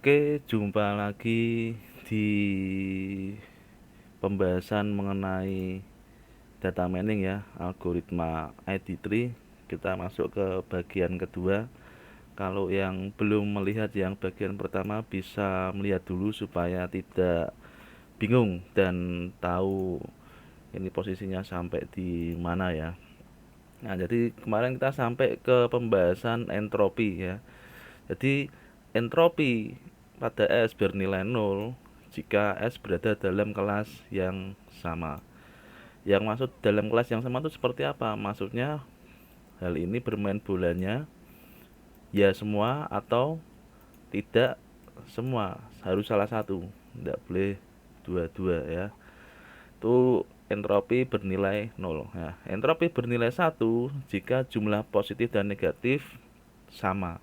Oke, jumpa lagi di pembahasan mengenai data mining ya, algoritma ID3. Kita masuk ke bagian kedua. Kalau yang belum melihat yang bagian pertama bisa melihat dulu supaya tidak bingung dan tahu ini posisinya sampai di mana ya. Nah, jadi kemarin kita sampai ke pembahasan entropi ya. Jadi entropi pada S bernilai 0 jika S berada dalam kelas yang sama. Yang maksud dalam kelas yang sama itu seperti apa? Maksudnya hal ini bermain bolanya ya semua atau tidak semua. Harus salah satu. Tidak boleh dua-dua ya. Itu entropi bernilai 0. Nah, entropi bernilai 1 jika jumlah positif dan negatif sama.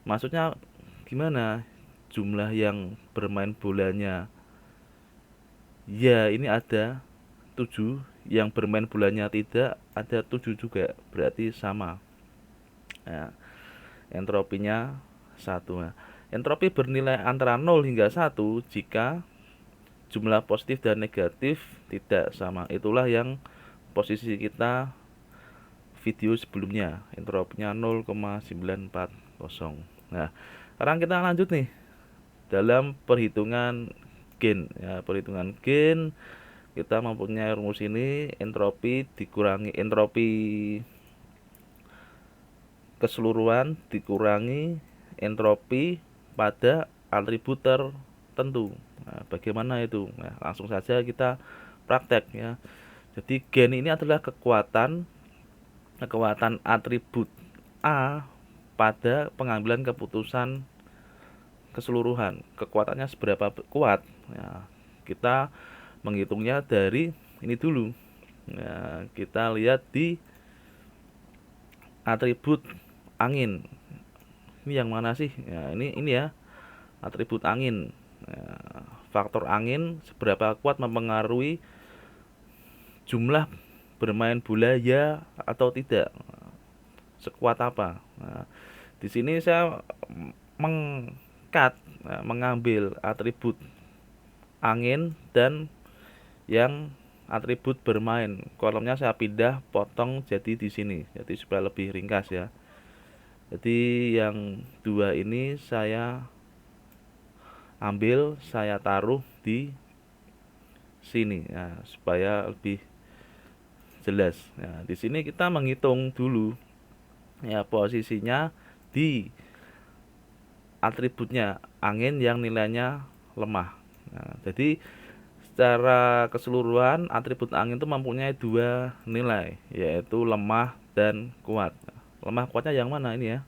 Maksudnya gimana? Jumlah yang bermain bolanya ya ini ada 7, yang bermain bolanya tidak ada 7 juga, berarti sama. Nah, entropinya 1. Nah, entropi bernilai antara 0 hingga 1 jika jumlah positif dan negatif tidak sama. Itulah yang posisi kita video sebelumnya, entropinya 0,940. Nah, sekarang kita lanjut nih dalam perhitungan gain ya. Perhitungan gain kita mempunyai rumus ini, entropi dikurangi entropi keseluruhan dikurangi entropi pada atribut tertentu. Nah, bagaimana itu? Nah, langsung saja kita praktek ya. Jadi gain ini adalah kekuatan atribut A pada pengambilan keputusan keseluruhan. Kekuatannya seberapa kuat? Ya, kita menghitungnya dari ini dulu. Ya, kita lihat di atribut angin. Ini yang mana sih? Ya, ini ya, atribut angin. Ya, faktor angin seberapa kuat mempengaruhi jumlah bermain bola ya atau tidak. Sekuat apa? Nah, di sini saya mengambil atribut angin dan yang atribut bermain. Kolomnya saya pindah potong jadi di sini. Jadi supaya lebih ringkas ya. Jadi yang dua ini saya ambil, saya taruh di sini ya, supaya lebih jelas. Nah, di sini kita menghitung dulu ya posisinya di atributnya angin yang nilainya lemah. Nah, jadi secara keseluruhan atribut angin itu mempunyai dua nilai, yaitu lemah dan kuat. Lemah kuatnya yang mana ini ya?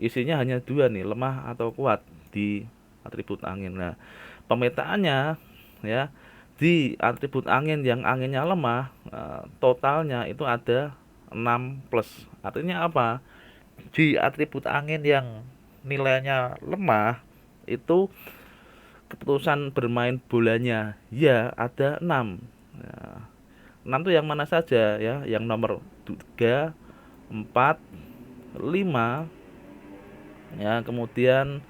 Isinya hanya dua nih, lemah atau kuat di atribut angin. Nah, pemetaannya ya di atribut angin yang anginnya lemah, totalnya itu ada 6 plus. Artinya apa? Di atribut angin yang nilainya lemah itu keputusan bermain bolanya ya ada 6. Nah, 6 itu yang mana saja ya? Yang nomor 3, 4, 5 ya, kemudian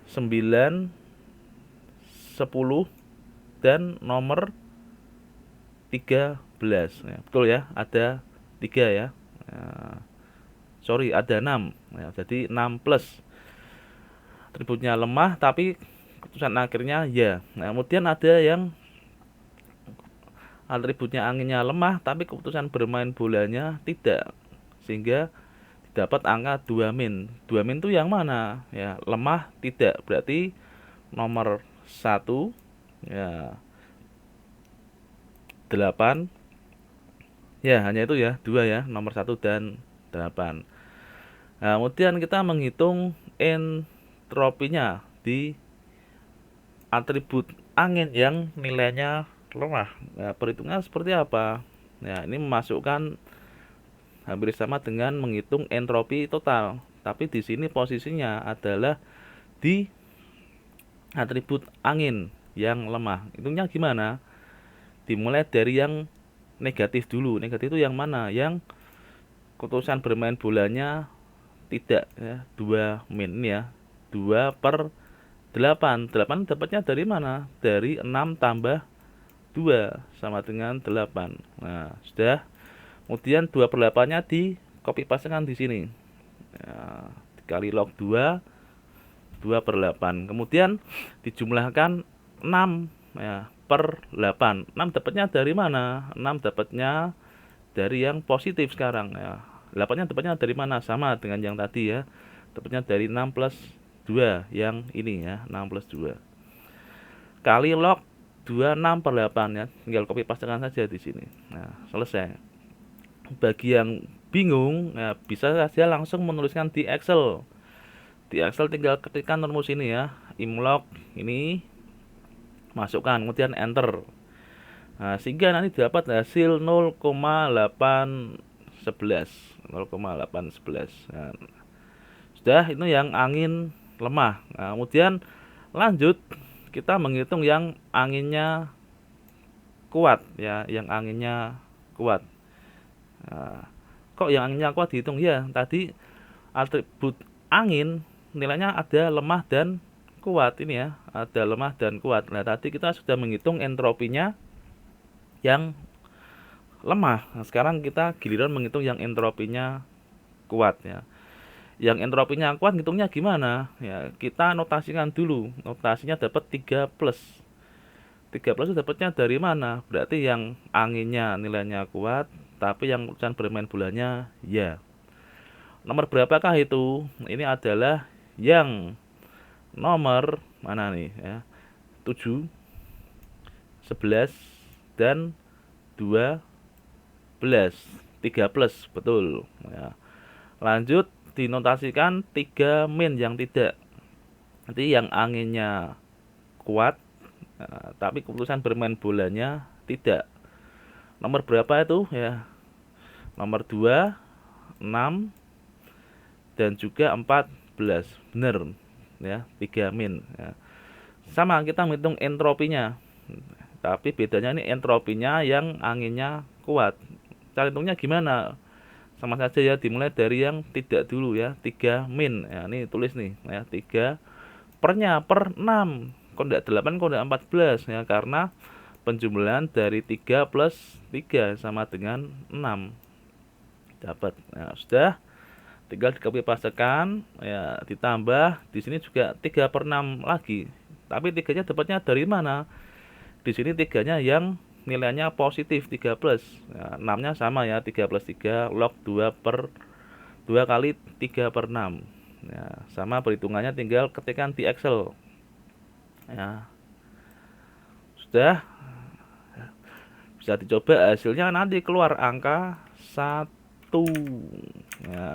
9, 10 dan nomor 13 ya, betul ya, ada 3 ya. Nah, sorry, ada 6 ya, jadi 6 plus. Atributnya lemah tapi keputusan akhirnya ya. Nah, kemudian ada yang atributnya anginnya lemah tapi keputusan bermain bolanya tidak, sehingga dapat angka 2 min. 2 min itu yang mana? Ya, lemah tidak. Berarti nomor 1 ya 8. Ya, hanya itu ya, 2 ya, nomor 1 dan 8. Nah, kemudian kita menghitung entropinya di atribut angin yang nilainya lemah. Nah, perhitungan seperti apa? Nah, ini memasukkan hampir sama dengan menghitung entropi total. Tapi di sini posisinya adalah di atribut angin yang lemah. Hitungnya gimana? Dimulai dari yang negatif dulu. Negatif itu yang mana? Yang keputusan bermain bolanya tidak ya, 2 min ya. 2 per 8. 8 dapatnya dari mana? Dari 6 tambah 2 sama dengan 8. Nah, sudah. Kemudian 2/8-nya di copy pastekan di sini. Ya, dikali log 2, 2/8. Kemudian dijumlahkan 6 ya, per 8. 6 dapatnya dari mana? 6 dapatnya dari yang positif sekarang ya. 8-nya dapatnya dari mana? Sama dengan yang tadi ya. Dapatnya dari 6 plus 2 yang ini ya, 6 plus 2. Kali log 26/8 ya. Tinggal copy pastekan saja di sini. Nah, selesai. Bagi yang bingung ya, bisa saja langsung menuliskan di Excel. Di Excel tinggal ketikkan rumus ini ya, imlog ini, masukkan, kemudian enter. Nah, sehingga nanti dapat hasil 0,811. 0,811. Nah, sudah, itu yang angin lemah. Nah, kemudian lanjut kita menghitung yang anginnya kuat ya, yang anginnya kuat. Nah, kok yang anginnya kuat dihitung ya? Tadi atribut angin nilainya ada lemah dan kuat ini ya, ada lemah dan kuat. Nah, tadi kita sudah menghitung entropinya yang lemah. Nah, sekarang kita giliran menghitung yang entropinya kuat ya. Yang entropinya kuat hitungnya gimana? Ya, kita notasikan dulu. Notasinya dapat 3 plus. 3 plus itu dapatnya dari mana? Berarti yang anginnya nilainya kuat, tapi yang urusan bermain bolanya ya. Nomor berapakah itu? Ini adalah yang nomor mana nih ya? 7, 11 dan 12. 3 plus, betul ya. Lanjut dinotasikan 3 min yang tidak. Nanti yang anginnya kuat tapi keputusan bermain bolanya tidak. Nomor berapa itu ya? Nomor 2, 6 dan juga 14. Benar ya, 3 min ya. Sama kita menghitung entropinya. Tapi bedanya ini entropinya yang anginnya kuat. Cara hitungnya gimana? Sama saja ya, dimulai dari yang tidak dulu ya, 3 min. Ya, ini tulis nih ya, 3 pernya per 6. Kok enggak 8, kok enggak 14 ya, karena penjumlahan dari 3 plus 3 sama dengan 6. Dapat. Nah, sudah. Tinggal di copy pastekan ya, ditambah di sini juga 3/6 lagi. Tapi 3-nya dapatnya dari mana? Di sini 3-nya yang nilainya positif 3 plus. Ya, 6-nya sama ya, 3 plus 3 log 2 kali 3/6. Ya, sama perhitungannya tinggal ketikkan di Excel. Ya. Sudah. Bisa dicoba, hasilnya nanti keluar angka 1. Ya.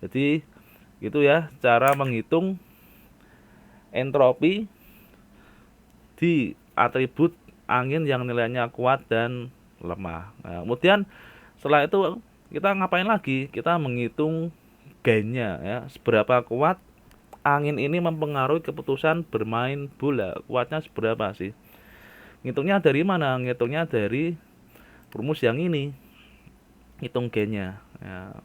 Jadi gitu ya cara menghitung entropi di atribut angin yang nilainya kuat dan lemah. Nah, kemudian setelah itu kita ngapain lagi? Kita menghitung gainnya ya, seberapa kuat angin ini mempengaruhi keputusan bermain bola. Kuatnya seberapa sih? Ngitungnya dari mana? Ngitungnya dari rumus yang ini. Hitung gainnya. Ya.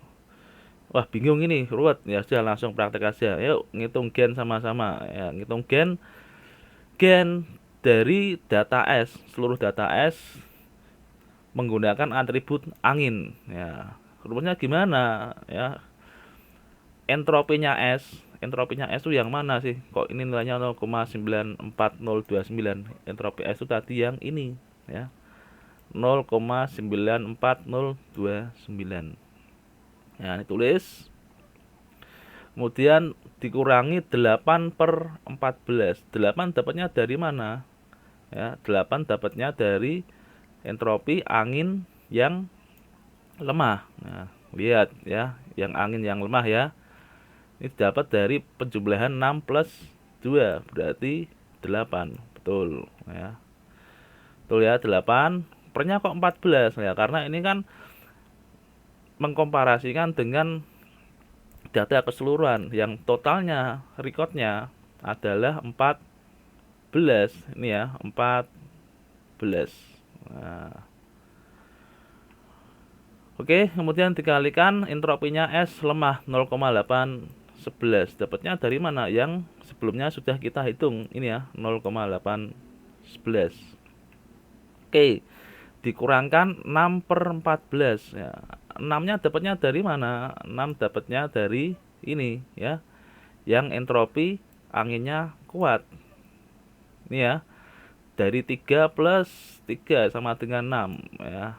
Wah, bingung ini, ruwet. Ya sudah, langsung praktek aja. Yuk, ngitung gen sama-sama. Ya, ngitung gen dari data S, seluruh data S menggunakan atribut angin. Ya, rumusnya gimana? Ya, entropinya S itu yang mana sih? Kok ini nilainya 0,94029? Entropi S itu tadi yang ini, ya. 0,94029. Ya, ini tulis. Kemudian dikurangi 8/14. 8 dapatnya dari mana? Ya, 8 dapatnya dari entropi angin yang lemah. Nah, lihat ya, yang angin yang lemah ya. Ini dapat dari penjumlahan 6 plus 2, berarti 8. Betul ya. Betul ya, 8. Pernya kok 14 ya, karena ini kan mengkomparasikan dengan data keseluruhan yang totalnya recordnya adalah 14. Ini ya, 14. Nah. Oke, kemudian dikalikan entropinya S lemah 0,811. Dapatnya dari mana? Yang sebelumnya sudah kita hitung ini ya 0,811. Oke, dikurangkan 6/14 ya. 6-nya dapatnya dari mana? 6 dapatnya dari ini ya, yang entropi anginnya kuat. Ini ya, dari 3 plus 3 sama dengan 6 ya.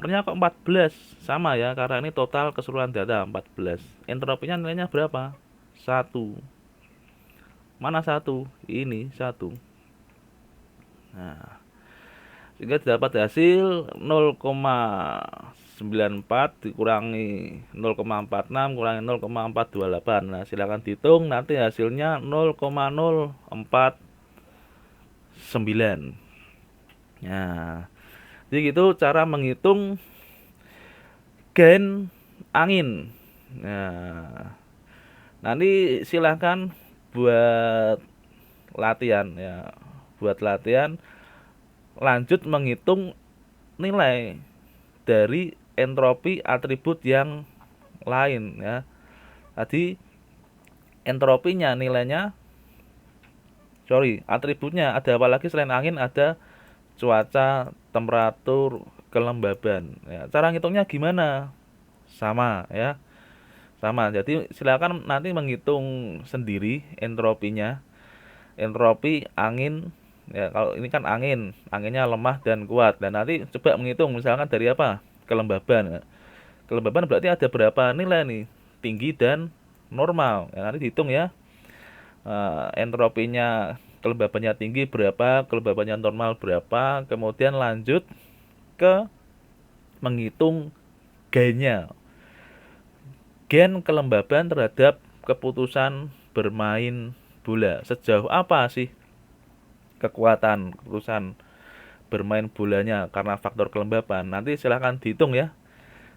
Ternyata kok 14 sama ya, karena ini total keseluruhan data 14. Entropinya nilainya berapa? 1. Mana 1? Ini 1. Nah, sehingga dapat hasil 0,94 dikurangi 0,46 kurangi 0,428. Nah, silakan dihitung, nanti hasilnya 0,049. Nah, jadi gitu cara menghitung gain angin. Nah, nanti silahkan buat latihan ya, buat latihan lanjut menghitung nilai dari entropi atribut yang lain ya. Tadi entropinya nilainya, atributnya ada apa lagi selain angin? Ada cuaca, temperatur, kelembaban ya. Cara ngitungnya gimana? Sama ya, sama. Jadi silakan nanti menghitung sendiri entropinya. Entropi angin ya, kalau ini kan angin, anginnya lemah dan kuat. Dan nanti coba menghitung misalkan dari apa? Kelembaban ya. Kelembaban berarti ada berapa nilai nih? Tinggi dan normal ya, nanti dihitung ya. Entropinya kelembabannya tinggi berapa, kelembabannya normal berapa, kemudian lanjut ke menghitung gainnya. Gain kelembaban terhadap keputusan bermain bola. Sejauh apa sih kekuatan keputusan bermain bolanya karena faktor kelembaban? Nanti silahkan dihitung ya.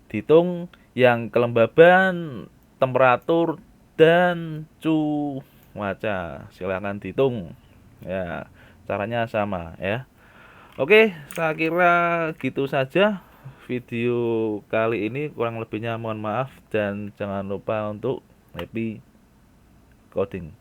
Dihitung yang kelembaban, temperatur, dan cuaca. Silahkan dihitung. Ya, caranya sama ya. Oke, saya kira gitu saja video kali ini. Kurang lebihnya mohon maaf dan jangan lupa untuk happy coding.